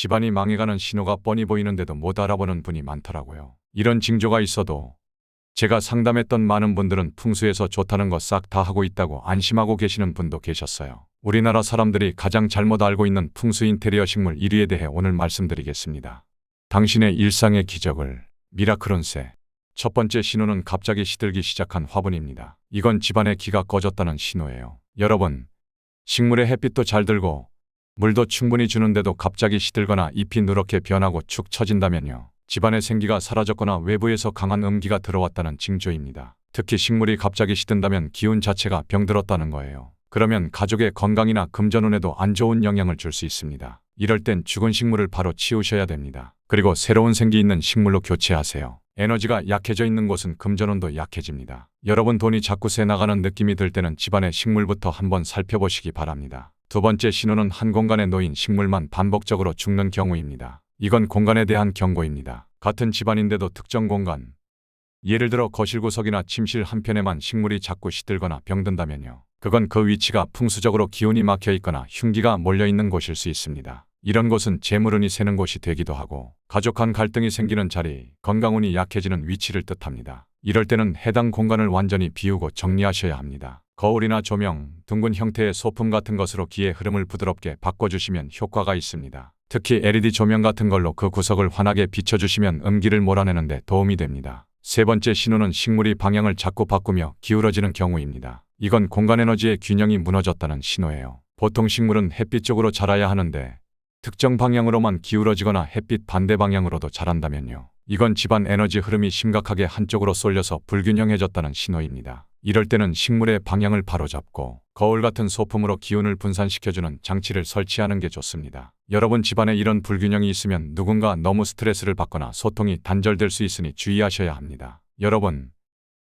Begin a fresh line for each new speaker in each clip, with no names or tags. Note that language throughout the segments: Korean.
집안이 망해가는 신호가 뻔히 보이는데도 못 알아보는 분이 많더라고요. 이런 징조가 있어도 제가 상담했던 많은 분들은 풍수에서 좋다는 거 싹 다 하고 있다고 안심하고 계시는 분도 계셨어요. 우리나라 사람들이 가장 잘못 알고 있는 풍수 인테리어 식물 1위에 대해 오늘 말씀드리겠습니다. 당신의 일상의 기적을 미라클운세. 첫 번째 신호는 갑자기 시들기 시작한 화분입니다. 이건 집안의 기가 꺼졌다는 신호예요. 여러분, 식물에 햇빛도 잘 들고 물도 충분히 주는데도 갑자기 시들거나 잎이 누렇게 변하고 축 처진다면요. 집안의 생기가 사라졌거나 외부에서 강한 음기가 들어왔다는 징조입니다. 특히 식물이 갑자기 시든다면 기운 자체가 병들었다는 거예요. 그러면 가족의 건강이나 금전운에도 안 좋은 영향을 줄 수 있습니다. 이럴 땐 죽은 식물을 바로 치우셔야 됩니다. 그리고 새로운 생기 있는 식물로 교체하세요. 에너지가 약해져 있는 곳은 금전운도 약해집니다. 여러분 돈이 자꾸 새 나가는 느낌이 들 때는 집안의 식물부터 한번 살펴보시기 바랍니다. 두 번째 신호는 한 공간에 놓인 식물만 반복적으로 죽는 경우입니다. 이건 공간에 대한 경고입니다. 같은 집안인데도 특정 공간, 예를 들어 거실 구석이나 침실 한편에만 식물이 자꾸 시들거나 병든다면요. 그건 그 위치가 풍수적으로 기운이 막혀 있거나 흉기가 몰려 있는 곳일 수 있습니다. 이런 곳은 재물운이 새는 곳이 되기도 하고 가족 간 갈등이 생기는 자리, 건강운이 약해지는 위치를 뜻합니다. 이럴 때는 해당 공간을 완전히 비우고 정리하셔야 합니다. 거울이나 조명, 둥근 형태의 소품 같은 것으로 기의 흐름을 부드럽게 바꿔주시면 효과가 있습니다. 특히 LED 조명 같은 걸로 그 구석을 환하게 비춰주시면 음기를 몰아내는 데 도움이 됩니다. 세 번째 신호는 식물이 방향을 자꾸 바꾸며 기울어지는 경우입니다. 이건 공간 에너지의 균형이 무너졌다는 신호예요. 보통 식물은 햇빛 쪽으로 자라야 하는데 특정 방향으로만 기울어지거나 햇빛 반대 방향으로도 자란다면요. 이건 집안 에너지 흐름이 심각하게 한쪽으로 쏠려서 불균형해졌다는 신호입니다. 이럴 때는 식물의 방향을 바로잡고 거울 같은 소품으로 기운을 분산시켜주는 장치를 설치하는 게 좋습니다. 여러분 집안에 이런 불균형이 있으면 누군가 너무 스트레스를 받거나 소통이 단절될 수 있으니 주의하셔야 합니다. 여러분,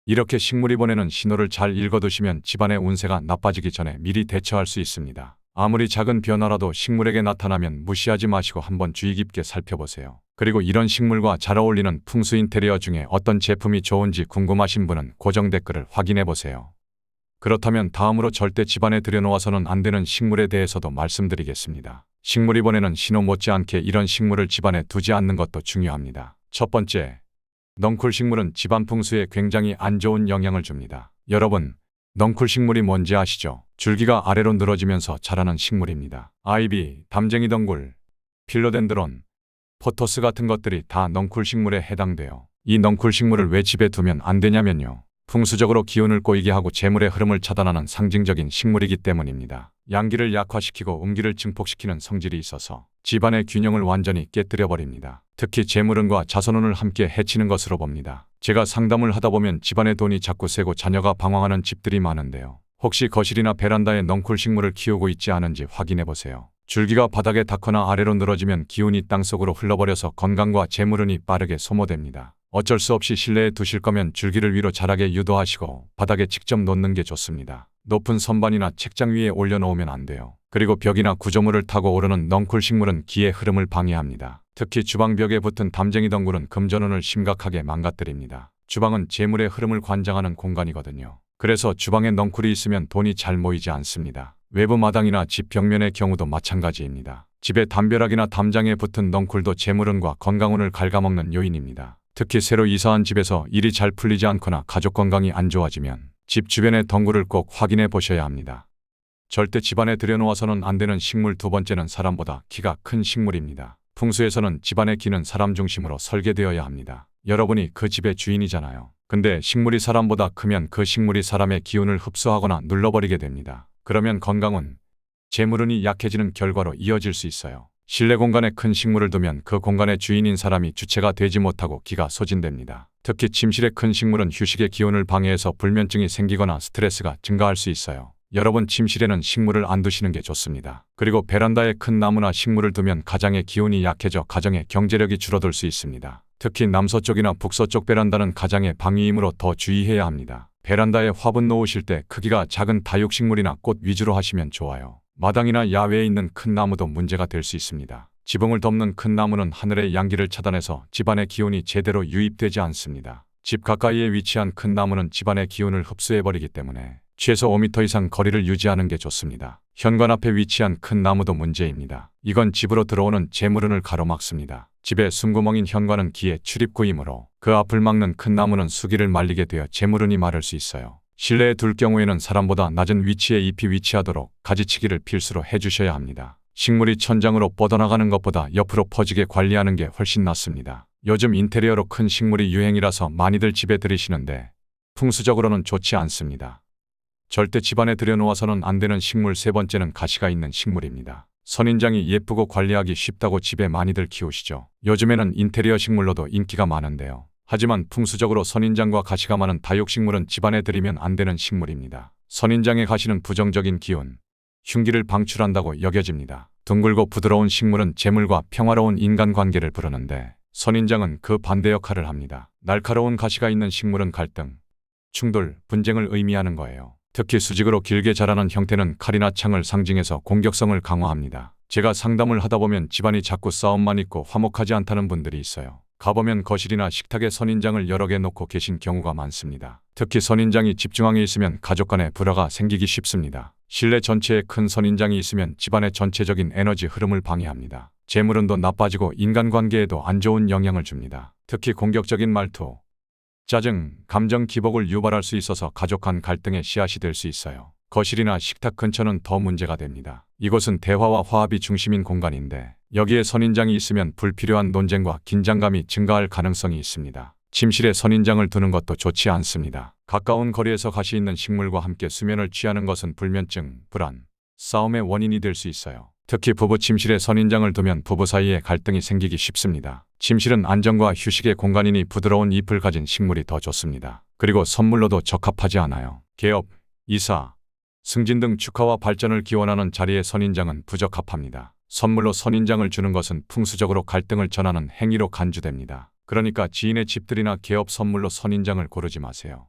이렇게 식물이 보내는 신호를 잘 읽어두시면 집안의 운세가 나빠지기 전에 미리 대처할 수 있습니다. 아무리 작은 변화라도 식물에게 나타나면 무시하지 마시고 한번 주의 깊게 살펴보세요. 그리고 이런 식물과 잘 어울리는 풍수 인테리어 중에 어떤 제품이 좋은지 궁금하신 분은 고정 댓글을 확인해 보세요. 그렇다면 다음으로 절대 집안에 들여놓아서는 안 되는 식물에 대해서도 말씀드리겠습니다. 식물이 보내는 신호 못지않게 이런 식물을 집안에 두지 않는 것도 중요합니다. 첫 번째, 넝쿨 식물은 집안 풍수에 굉장히 안 좋은 영향을 줍니다. 여러분, 넝쿨 식물이 뭔지 아시죠? 줄기가 아래로 늘어지면서 자라는 식물입니다. 아이비, 담쟁이 덩굴, 필로덴드론, 포토스 같은 것들이 다 넝쿨 식물에 해당돼요. 이 넝쿨 식물을 왜 집에 두면 안 되냐면요. 풍수적으로 기운을 꼬이게 하고 재물의 흐름을 차단하는 상징적인 식물이기 때문입니다. 양기를 약화시키고 음기를 증폭시키는 성질이 있어서 집안의 균형을 완전히 깨뜨려 버립니다. 특히 재물운과 자손운을 함께 해치는 것으로 봅니다. 제가 상담을 하다 보면 집안에 돈이 자꾸 새고 자녀가 방황하는 집들이 많은데요. 혹시 거실이나 베란다에 넝쿨 식물을 키우고 있지 않은지 확인해 보세요. 줄기가 바닥에 닿거나 아래로 늘어지면 기운이 땅속으로 흘러버려서 건강과 재물운이 빠르게 소모됩니다. 어쩔 수 없이 실내에 두실 거면 줄기를 위로 자라게 유도하시고 바닥에 직접 놓는 게 좋습니다. 높은 선반이나 책장 위에 올려놓으면 안 돼요. 그리고 벽이나 구조물을 타고 오르는 넝쿨 식물은 기의 흐름을 방해합니다. 특히 주방 벽에 붙은 담쟁이 덩굴은 금전운을 심각하게 망가뜨립니다. 주방은 재물의 흐름을 관장하는 공간이거든요. 그래서 주방에 넝쿨이 있으면 돈이 잘 모이지 않습니다. 외부 마당이나 집 벽면의 경우도 마찬가지입니다. 집에 담벼락이나 담장에 붙은 넝쿨도 재물운과 건강운을 갉아먹는 요인입니다. 특히 새로 이사한 집에서 일이 잘 풀리지 않거나 가족 건강이 안 좋아지면 집 주변의 덩굴을 꼭 확인해 보셔야 합니다. 절대 집안에 들여놓아서는 안 되는 식물 두 번째는 사람보다 키가 큰 식물입니다. 풍수에서는 집안의 기는 사람 중심으로 설계되어야 합니다. 여러분이 그 집의 주인이잖아요. 근데 식물이 사람보다 크면 그 식물이 사람의 기운을 흡수하거나 눌러버리게 됩니다. 그러면 건강운, 재물운이 약해지는 결과로 이어질 수 있어요. 실내 공간에 큰 식물을 두면 그 공간의 주인인 사람이 주체가 되지 못하고 기가 소진됩니다. 특히 침실에 큰 식물은 휴식의 기운을 방해해서 불면증이 생기거나 스트레스가 증가할 수 있어요. 여러분 침실에는 식물을 안 두시는 게 좋습니다. 그리고 베란다에 큰 나무나 식물을 두면 가장의 기운이 약해져 가정의 경제력이 줄어들 수 있습니다. 특히 남서쪽이나 북서쪽 베란다는 가장의 방위이므로 더 주의해야 합니다. 베란다에 화분 놓으실 때 크기가 작은 다육식물이나 꽃 위주로 하시면 좋아요. 마당이나 야외에 있는 큰 나무도 문제가 될 수 있습니다. 지붕을 덮는 큰 나무는 하늘의 양기를 차단해서 집안의 기운이 제대로 유입되지 않습니다. 집 가까이에 위치한 큰 나무는 집안의 기운을 흡수해버리기 때문에 최소 5m 이상 거리를 유지하는 게 좋습니다. 현관 앞에 위치한 큰 나무도 문제입니다. 이건 집으로 들어오는 재물운을 가로막습니다. 집에 숨구멍인 현관은 기의 출입구이므로 그 앞을 막는 큰 나무는 수기를 말리게 되어 재물운이 마를 수 있어요. 실내에 둘 경우에는 사람보다 낮은 위치에 잎이 위치하도록 가지치기를 필수로 해주셔야 합니다. 식물이 천장으로 뻗어나가는 것보다 옆으로 퍼지게 관리하는 게 훨씬 낫습니다. 요즘 인테리어로 큰 식물이 유행이라서 많이들 집에 들이시는데 풍수적으로는 좋지 않습니다. 절대 집안에 들여놓아서는 안 되는 식물. 세 번째는 가시가 있는 식물입니다. 선인장이 예쁘고 관리하기 쉽다고 집에 많이들 키우시죠. 요즘에는 인테리어 식물로도 인기가 많은데요. 하지만 풍수적으로 선인장과 가시가 많은 다육식물은 집안에 들이면 안 되는 식물입니다. 선인장의 가시는 부정적인 기운, 흉기를 방출한다고 여겨집니다. 둥글고 부드러운 식물은 재물과 평화로운 인간관계를 부르는데 선인장은 그 반대 역할을 합니다. 날카로운 가시가 있는 식물은 갈등, 충돌, 분쟁을 의미하는 거예요. 특히 수직으로 길게 자라는 형태는 칼이나 창을 상징해서 공격성을 강화합니다. 제가 상담을 하다 보면 집안이 자꾸 싸움만 있고 화목하지 않다는 분들이 있어요. 가보면 거실이나 식탁에 선인장을 여러 개 놓고 계신 경우가 많습니다. 특히 선인장이 집중항에 있으면 가족 간에 불화가 생기기 쉽습니다. 실내 전체에 큰 선인장이 있으면 집안의 전체적인 에너지 흐름을 방해합니다. 재물운도 나빠지고 인간관계에도 안 좋은 영향을 줍니다. 특히 공격적인 말투, 짜증, 감정 기복을 유발할 수 있어서 가족 간 갈등의 씨앗이 될 수 있어요. 거실이나 식탁 근처는 더 문제가 됩니다. 이곳은 대화와 화합이 중심인 공간인데 여기에 선인장이 있으면 불필요한 논쟁과 긴장감이 증가할 가능성이 있습니다. 침실에 선인장을 두는 것도 좋지 않습니다. 가까운 거리에서 가시 있는 식물과 함께 수면을 취하는 것은 불면증, 불안, 싸움의 원인이 될 수 있어요. 특히 부부 침실에 선인장을 두면 부부 사이에 갈등이 생기기 쉽습니다. 침실은 안정과 휴식의 공간이니 부드러운 잎을 가진 식물이 더 좋습니다. 그리고 선물로도 적합하지 않아요. 개업, 이사, 승진 등 축하와 발전을 기원하는 자리에 선인장은 부적합합니다. 선물로 선인장을 주는 것은 풍수적으로 갈등을 전하는 행위로 간주됩니다. 그러니까 지인의 집들이나 개업 선물로 선인장을 고르지 마세요.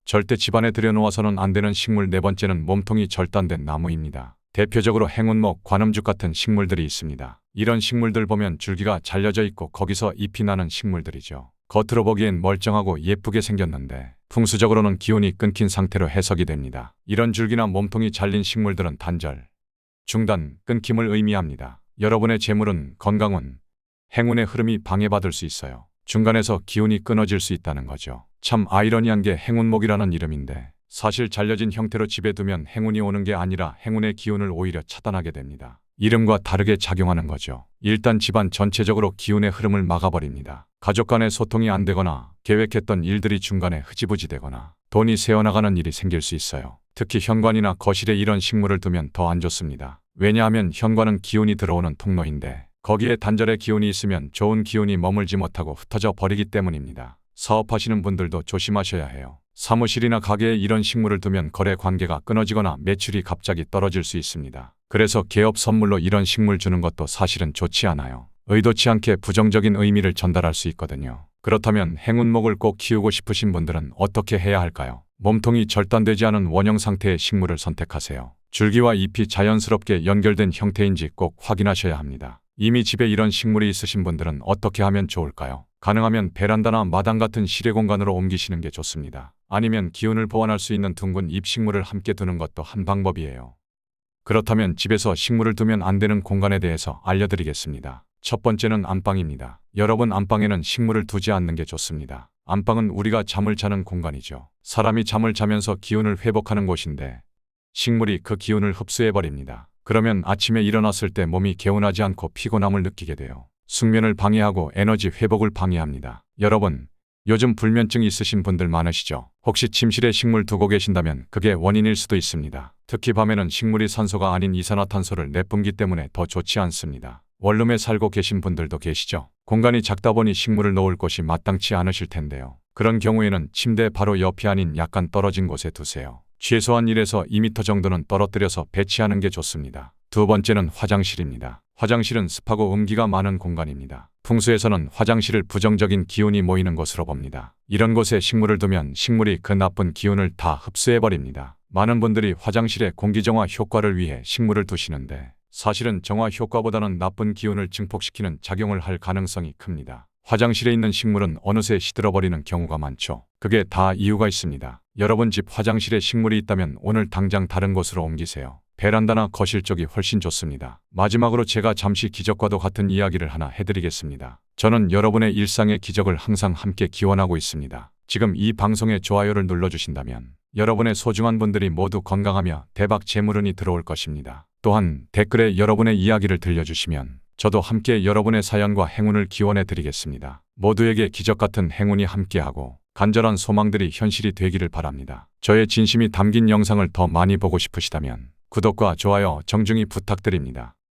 절대 집안에 들여놓아서는 안 되는 식물. 네 번째는 몸통이 절단된 나무입니다. 대표적으로 행운목, 관음죽 같은 식물들이 있습니다. 이런 식물들 보면 줄기가 잘려져 있고 거기서 잎이 나는 식물들이죠. 겉으로 보기엔 멀쩡하고 예쁘게 생겼는데 풍수적으로는 기운이 끊긴 상태로 해석이 됩니다. 이런 줄기나 몸통이 잘린 식물들은 단절, 중단, 끊김을 의미합니다. 여러분의 재물은, 건강운, 행운의 흐름이 방해받을 수 있어요. 중간에서 기운이 끊어질 수 있다는 거죠. 참 아이러니한 게 행운목이라는 이름인데 사실 잘려진 형태로 집에 두면 행운이 오는 게 아니라 행운의 기운을 오히려 차단하게 됩니다. 이름과 다르게 작용하는 거죠. 일단 집안 전체적으로 기운의 흐름을 막아버립니다. 가족 간의 소통이 안 되거나 계획했던 일들이 중간에 흐지부지 되거나 돈이 새어나가는 일이 생길 수 있어요. 특히 현관이나 거실에 이런 식물을 두면 더 안 좋습니다. 왜냐하면 현관은 기운이 들어오는 통로인데 거기에 단절의 기운이 있으면 좋은 기운이 머물지 못하고 흩어져 버리기 때문입니다. 사업하시는 분들도 조심하셔야 해요. 사무실이나 가게에 이런 식물을 두면 거래 관계가 끊어지거나 매출이 갑자기 떨어질 수 있습니다. 그래서 개업 선물로 이런 식물 주는 것도 사실은 좋지 않아요. 의도치 않게 부정적인 의미를 전달할 수 있거든요. 그렇다면 행운목을 꼭 키우고 싶으신 분들은 어떻게 해야 할까요? 몸통이 절단되지 않은 원형 상태의 식물을 선택하세요. 줄기와 잎이 자연스럽게 연결된 형태인지 꼭 확인하셔야 합니다. 이미 집에 이런 식물이 있으신 분들은 어떻게 하면 좋을까요? 가능하면 베란다나 마당 같은 실외 공간으로 옮기시는 게 좋습니다. 아니면 기운을 보완할 수 있는 둥근 잎 식물을 함께 두는 것도 한 방법이에요. 그렇다면 집에서 식물을 두면 안 되는 공간에 대해서 알려드리겠습니다. 첫 번째는 안방입니다. 여러분, 안방에는 식물을 두지 않는 게 좋습니다. 안방은 우리가 잠을 자는 공간이죠. 사람이 잠을 자면서 기운을 회복하는 곳인데 식물이 그 기운을 흡수해버립니다. 그러면 아침에 일어났을 때 몸이 개운하지 않고 피곤함을 느끼게 돼요. 숙면을 방해하고 에너지 회복을 방해합니다. 여러분, 요즘 불면증 있으신 분들 많으시죠? 혹시 침실에 식물 두고 계신다면 그게 원인일 수도 있습니다. 특히 밤에는 식물이 산소가 아닌 이산화탄소를 내뿜기 때문에 더 좋지 않습니다. 원룸에 살고 계신 분들도 계시죠? 공간이 작다 보니 식물을 놓을 곳이 마땅치 않으실 텐데요. 그런 경우에는 침대 바로 옆이 아닌 약간 떨어진 곳에 두세요. 최소한 1에서 2m 정도는 떨어뜨려서 배치하는 게 좋습니다. 두 번째는 화장실입니다. 화장실은 습하고 음기가 많은 공간입니다. 풍수에서는 화장실을 부정적인 기운이 모이는 곳으로 봅니다. 이런 곳에 식물을 두면 식물이 그 나쁜 기운을 다 흡수해버립니다. 많은 분들이 화장실에 공기정화 효과를 위해 식물을 두시는데 사실은 정화 효과보다는 나쁜 기운을 증폭시키는 작용을 할 가능성이 큽니다. 화장실에 있는 식물은 어느새 시들어버리는 경우가 많죠. 그게 다 이유가 있습니다. 여러분 집 화장실에 식물이 있다면 오늘 당장 다른 곳으로 옮기세요. 베란다나 거실 쪽이 훨씬 좋습니다. 마지막으로 제가 잠시 기적과도 같은 이야기를 하나 해드리겠습니다. 저는 여러분의 일상의 기적을 항상 함께 기원하고 있습니다. 지금 이 방송에 좋아요를 눌러주신다면 여러분의 소중한 분들이 모두 건강하며 대박 재물운이 들어올 것입니다. 또한 댓글에 여러분의 이야기를 들려주시면 저도 함께 여러분의 사연과 행운을 기원해 드리겠습니다. 모두에게 기적 같은 행운이 함께하고 간절한 소망들이 현실이 되기를 바랍니다. 저의 진심이 담긴 영상을 더 많이 보고 싶으시다면 구독과 좋아요 정중히 부탁드립니다.